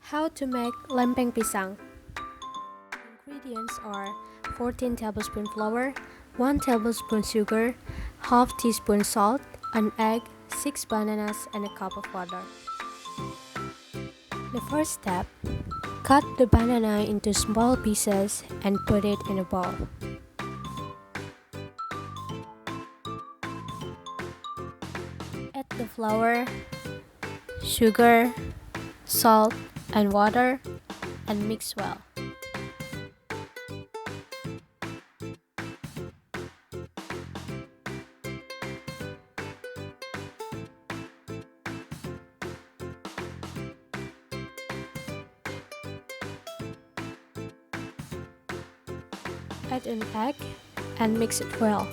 How to make Lempeng Pisang. Ingredients are 14 tablespoon flour, 1 tablespoon sugar, half teaspoon salt, an egg, 6 bananas, and a cup of water. The first step, cut the banana into small pieces and put it in a bowl. Add the flour, sugar, salt, and water and mix well. Add an egg and mix it well.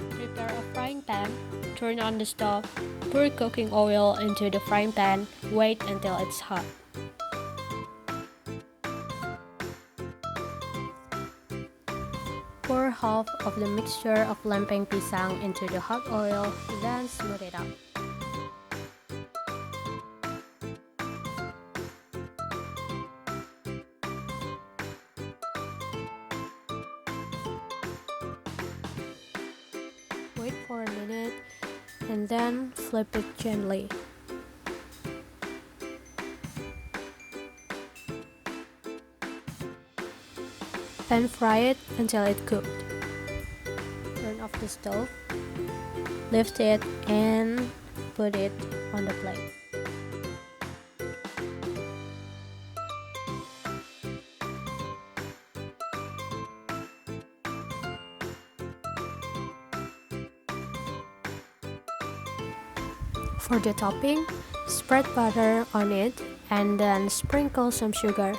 Prepare a frying pan, turn on the stove, pour cooking oil into the frying pan, wait until it's hot. Pour half of the mixture of lempeng pisang into the hot oil, then smooth it out. Wait for a minute and then flip it gently. Then fry it until it cooked. Turn off the stove, lift it and put it on the plate. For the topping, spread butter on it and then sprinkle some sugar.